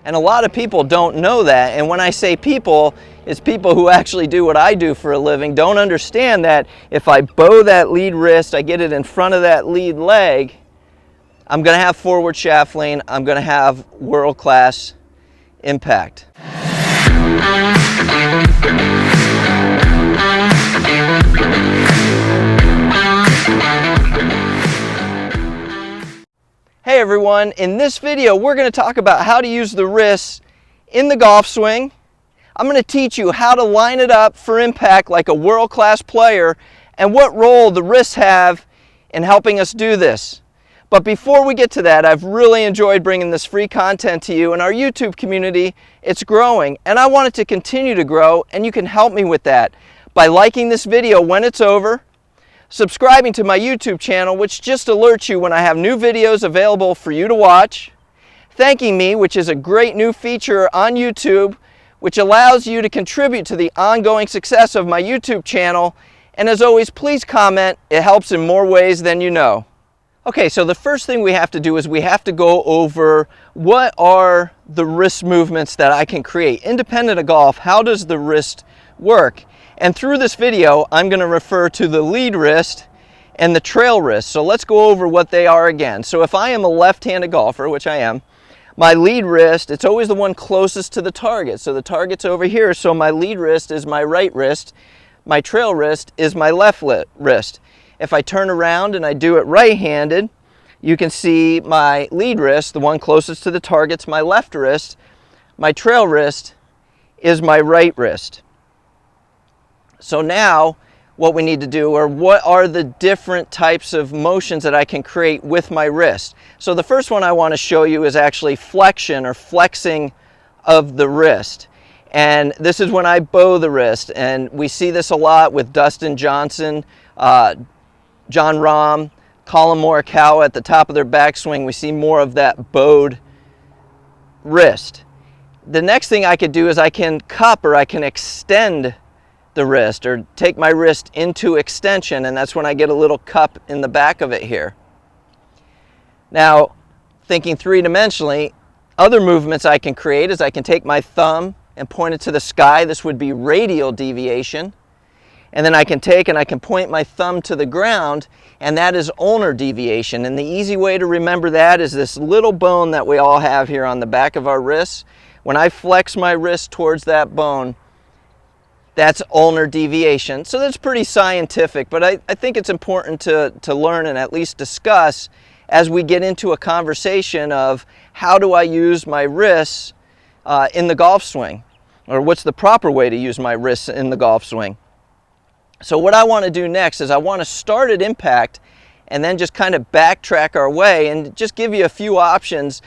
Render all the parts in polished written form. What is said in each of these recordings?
And a lot of people don't know that. And when I say people, it's people who actually do what I do for a living, don't understand that if I bow that lead wrist, I get it in front of that lead leg, I'm going to have forward shaft lean, I'm going to have world-class impact. Hey everyone, in this video we're going to talk about how to use the wrists in the golf swing. I'm going to teach you how to line it up for impact like a world-class player and what role the wrists have in helping us do this. But before we get to that, I've really enjoyed bringing this free content to you, and our YouTube community, it's growing, and I want it to continue to grow, and you can help me with that by liking this video when it's over, subscribing to my YouTube channel, which just alerts you when I have new videos available for you to watch, thanking me, which is a great new feature on YouTube, which allows you to contribute to the ongoing success of my YouTube channel, and as always, please comment. It helps in more ways than you know. Okay, so the first thing we have to do is we have to go over what are the wrist movements that I can create. Independent of golf, how does the wrist work? And through this video, I'm going to refer to the lead wrist and the trail wrist. So let's go over what they are again. So if I am a left-handed golfer, which I am, my lead wrist, it's always the one closest to the target. So the target's over here, so my lead wrist is my right wrist. My trail wrist is my left wrist. If I turn around and I do it right-handed, you can see my lead wrist, the one closest to the target's my left wrist. My trail wrist is my right wrist. So now what we need to do are what are the different types of motions that I can create with my wrist. So the first one I want to show you is actually flexion or flexing of the wrist. And this is when I bow the wrist, and we see this a lot with Dustin Johnson, John Rahm, Colin Morikawa at the top of their backswing. We see more of that bowed wrist. The next thing I could do is I can cup or I can extend the wrist or take my wrist into extension, and that's when I get a little cup in the back of it here. Now, thinking three-dimensionally, other movements I can create is I can take my thumb and point it to the sky. This would be radial deviation. And then I can take and I can point my thumb to the ground, and that is ulnar deviation. And the easy way to remember that is this little bone that we all have here on the back of our wrists. When I flex my wrist towards that bone, that's ulnar deviation. So that's pretty scientific, but I think it's important to learn and at least discuss as we get into a conversation of how do I use my wrists in the golf swing, or what's the proper way to use my wrists in the golf swing. So what I want to do next is I want to start at impact and then just kind of backtrack our way and just give you a few options.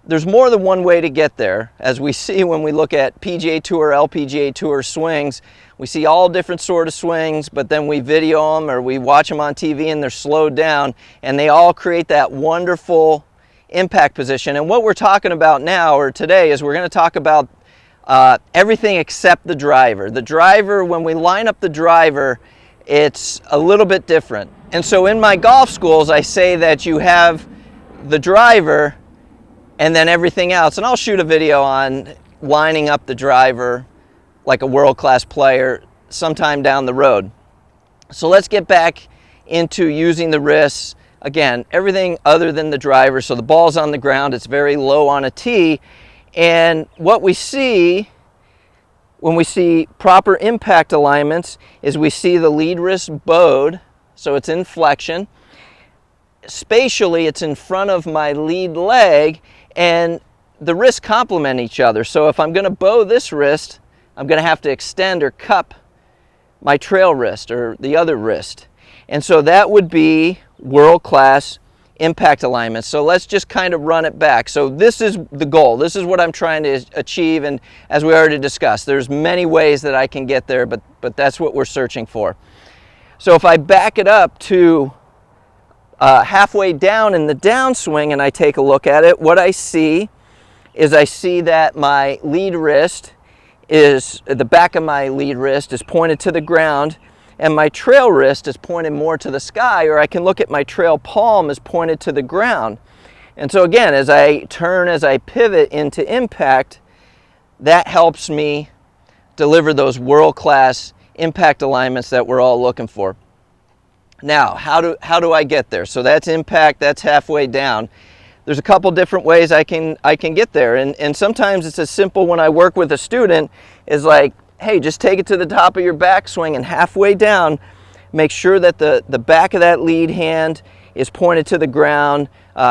There's more than one way to get there. As we see when we look at PGA Tour, LPGA Tour swings, we see all different sort of swings, but then we video them or we watch them on TV and they're slowed down, and they all create that wonderful impact position. And what we're talking about now or today is we're going to talk about everything except the driver. The driver, when we line up the driver, it's a little bit different. And so in my golf schools, I say that you have the driver and then everything else. And I'll shoot a video on lining up the driver like a world-class player sometime down the road. So let's get back into using the wrists. Again, everything other than the driver. So the ball's on the ground, it's very low on a tee. And what we see when we see proper impact alignments is we see the lead wrist bowed, so it's in flexion. Spatially, it's in front of my lead leg, and the wrists complement each other. So if I'm going to bow this wrist, I'm going to have to extend or cup my trail wrist or the other wrist. And so that would be world-class impact alignment. So let's just kind of run it back. So this is the goal. This is what I'm trying to achieve, and as we already discussed, there's many ways that I can get there, but that's what we're searching for. So if I back it up to halfway down in the downswing and I take a look at it, what I see is I see that my lead wrist is, the back of my lead wrist is pointed to the ground, and my trail wrist is pointed more to the sky, or I can look at my trail palm as pointed to the ground. And so again, as I turn, as I pivot into impact, that helps me deliver those world-class impact alignments that we're all looking for. Now, how do I get there? So that's impact, that's halfway down. There's a couple different ways I can get there, and sometimes it's as simple when I work with a student is like, hey, just take it to the top of your backswing and halfway down, make sure that the back of that lead hand is pointed to the ground,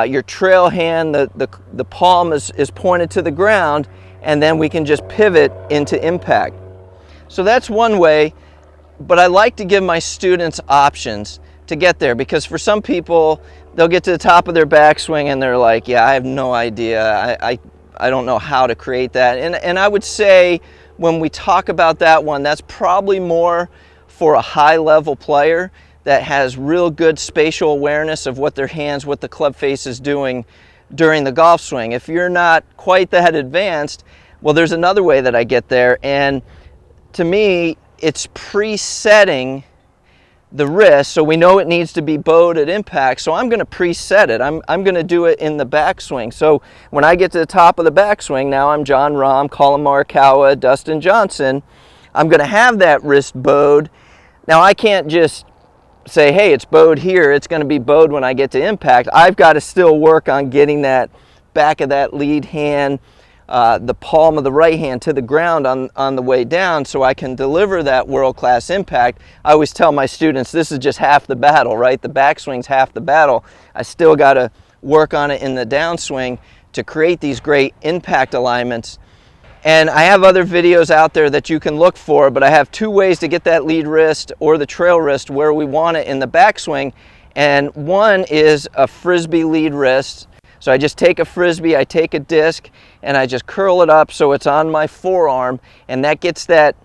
your trail hand, the palm is pointed to the ground, and then we can just pivot into impact. So that's one way, but I like to give my students options to get there, because for some people, they'll get to the top of their backswing and they're like, yeah, I have no idea. I don't know how to create that. And I would say when we talk about that one, that's probably more for a high-level player that has real good spatial awareness of what their hands, what the club face is doing during the golf swing. If you're not quite that advanced, well, there's another way that I get there, and to me, it's presetting the wrist, so we know it needs to be bowed at impact, so I'm going to preset it. I'm going to do it in the backswing. So when I get to the top of the backswing, now I'm John Rahm, Colin Morikawa, Dustin Johnson, I'm going to have that wrist bowed. Now I can't just say, hey, it's bowed here, it's going to be bowed when I get to impact. I've got to still work on getting that back of that lead hand, the palm of the right hand to the ground on the way down, so I can deliver that world-class impact. I always tell my students, this is just half the battle, right? The backswing's half the battle. I still got to work on it in the downswing to create these great impact alignments. And I have other videos out there that you can look for, but I have two ways to get that lead wrist or the trail wrist where we want it in the backswing. And one is a Frisbee lead wrist. So I just take a Frisbee, I take a disc, and I just curl it up so it's on my forearm, and that gets that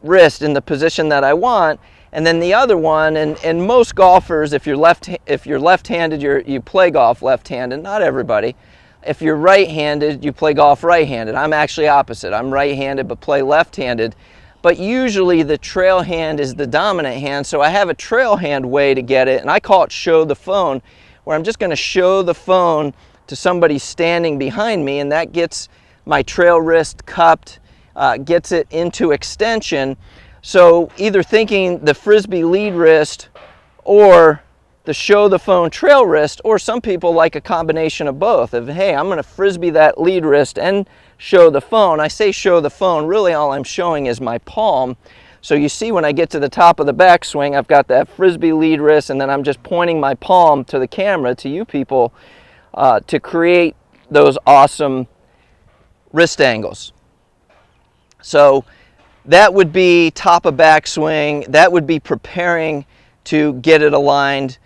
wrist in the position that I want. And then the other one, and most golfers, if you're left-handed, you play golf left-handed, not everybody. If you're right-handed, you play golf right-handed. I'm actually opposite. I'm right-handed but play left-handed. But usually the trail hand is the dominant hand, so I have a trail hand way to get it, and I call it show the phone, where I'm just going to show the phone to somebody standing behind me, and that gets my trail wrist cupped, gets it into extension. So either thinking the Frisbee lead wrist or the show the phone trail wrist, or some people like a combination of both, of hey, I'm going to Frisbee that lead wrist and show the phone. I say show the phone, really all I'm showing is my palm. So you see when I get to the top of the backswing, I've got that Frisbee lead wrist, and then I'm just pointing my palm to the camera, to you people, to create those awesome wrist angles. So that would be top of backswing. That would be preparing to get it aligned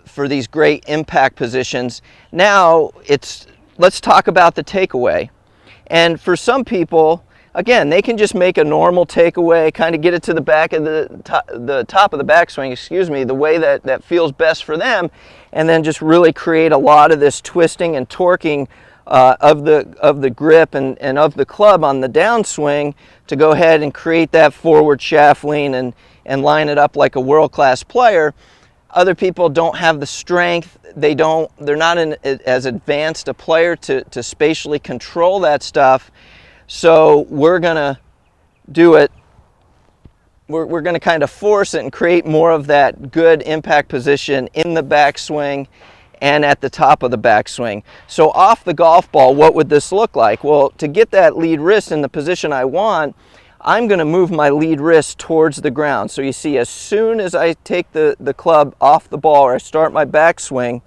for these great impact positions. Now let's talk about the takeaway. And for some people, again, they can just make a normal takeaway, kind of get it to the back of the top of the backswing, excuse me, the way that feels best for them, and then just really create a lot of this twisting and torquing of the grip and of the club on the downswing to go ahead and create that forward shaft lean and line it up like a world-class player. Other people don't have the strength. They're not as advanced a player to spatially control that stuff. So we're gonna do it. We're gonna kind of force it and create more of that good impact position in the backswing and at the top of the backswing. So off the golf ball, what would this look like? Well, to get that lead wrist in the position I want, I'm going to move my lead wrist towards the ground. So you see, as soon as I take the club off the ball or I start my backswing,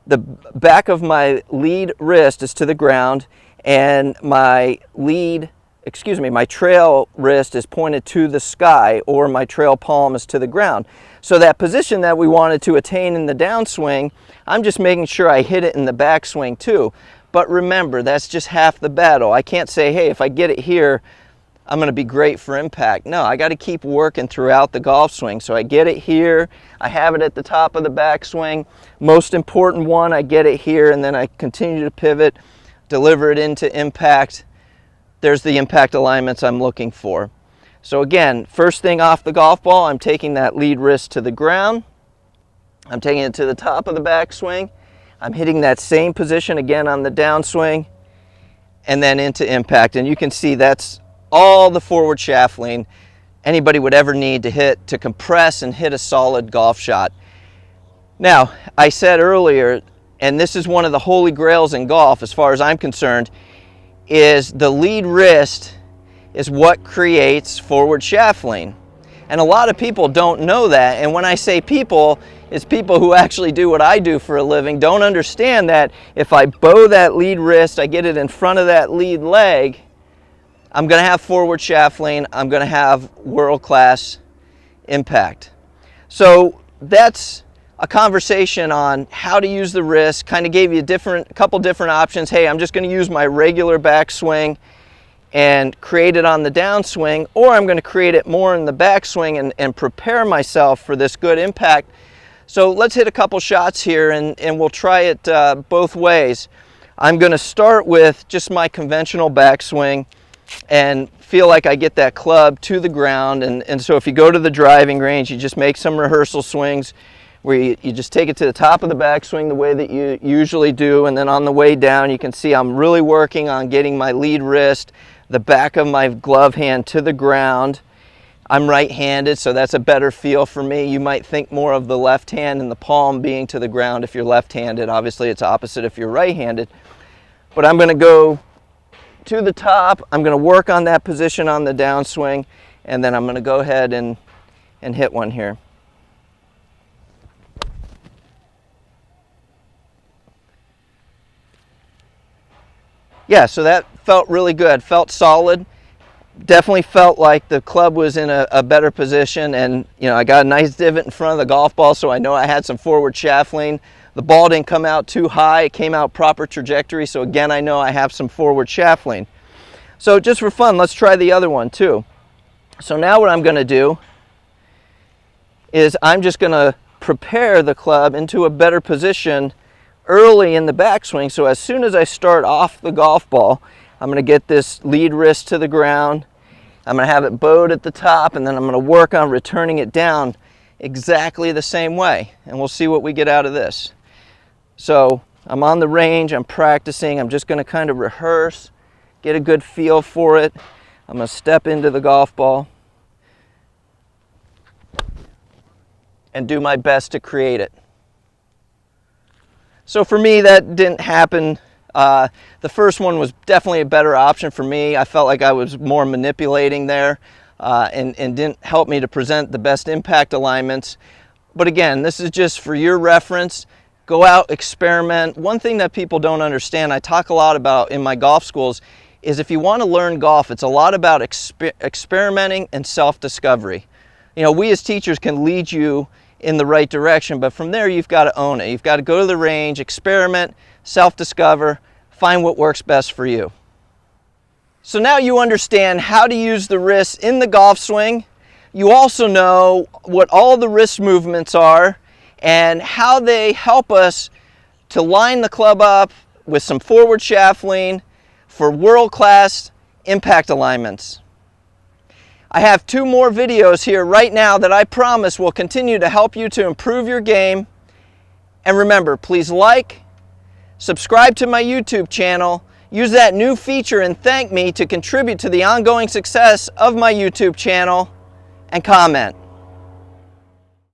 the back of my lead wrist is to the ground, and my trail wrist is pointed to the sky, or my trail palm is to the ground. So that position that we wanted to attain in the downswing, I'm just making sure I hit it in the backswing too. But remember, that's just half the battle. I can't say, hey, if I get it here, I'm going to be great for impact. No, I got to keep working throughout the golf swing. So I get it here, I have it at the top of the backswing. Most important one, I get it here, and then I continue to pivot, deliver it into impact. There's the impact alignments I'm looking for. So again, first thing off the golf ball, I'm taking that lead wrist to the ground. I'm taking it to the top of the backswing. I'm hitting that same position again on the downswing and then into impact. And you can see that's all the forward shaft lean anybody would ever need to hit, to compress and hit a solid golf shot. Now, I said earlier, and this is one of the holy grails in golf as far as I'm concerned, is the lead wrist is what creates forward shaft lean. And a lot of people don't know that. And when I say people, it's people who actually do what I do for a living, don't understand that if I bow that lead wrist, I get it in front of that lead leg, I'm going to have forward shaft lean, I'm going to have world-class impact. So that's a conversation on how to use the wrist. Kind of gave you a couple different options. Hey, I'm just going to use my regular backswing and create it on the downswing, or I'm going to create it more in the backswing and prepare myself for this good impact. So let's hit a couple shots here and we'll try it both ways. I'm going to start with just my conventional backswing and feel like I get that club to the ground. And so if you go to the driving range, you just make some rehearsal swings where you just take it to the top of the backswing the way that you usually do, and then on the way down you can see I'm really working on getting my lead wrist, the back of my glove hand to the ground. I'm right-handed, so that's a better feel for me. You might think more of the left hand and the palm being to the ground if you're left-handed. Obviously it's opposite if you're right-handed. But I'm going to go to the top, I'm going to work on that position on the downswing, and then I'm going to go ahead and hit one here. Yeah, so that felt really good, felt solid. Definitely felt like the club was in a better position, and you know, I got a nice divot in front of the golf ball, so I know I had some forward shaft lean. The ball didn't come out too high, it came out proper trajectory, so again I know I have some forward shaft lean. So just for fun, let's try the other one too. So now what I'm going to do is I'm just going to prepare the club into a better position early in the backswing, so as soon as I start off the golf ball, I'm going to get this lead wrist to the ground, I'm going to have it bowed at the top, and then I'm going to work on returning it down exactly the same way, and we'll see what we get out of this. So I'm on the range, I'm practicing, I'm just going to kind of rehearse, get a good feel for it. I'm going to step into the golf ball and do my best to create it. So for me, that didn't happen. The first one was definitely a better option for me. I felt like I was more manipulating there and didn't help me to present the best impact alignments. But again, this is just for your reference. Go out, experiment. One thing that people don't understand, I talk a lot about in my golf schools, is if you want to learn golf, it's a lot about experimenting and self-discovery. You know, we as teachers can lead you in the right direction, but from there you've got to own it. You've got to go to the range, experiment, self-discover, find what works best for you. So now you understand how to use the wrists in the golf swing. You also know what all the wrist movements are and how they help us to line the club up with some forward shaft lean for world-class impact alignments. I have 2 more videos here right now that I promise will continue to help you to improve your game. And remember, please like, subscribe to my YouTube channel, use that new feature and thank me to contribute to the ongoing success of my YouTube channel, and comment.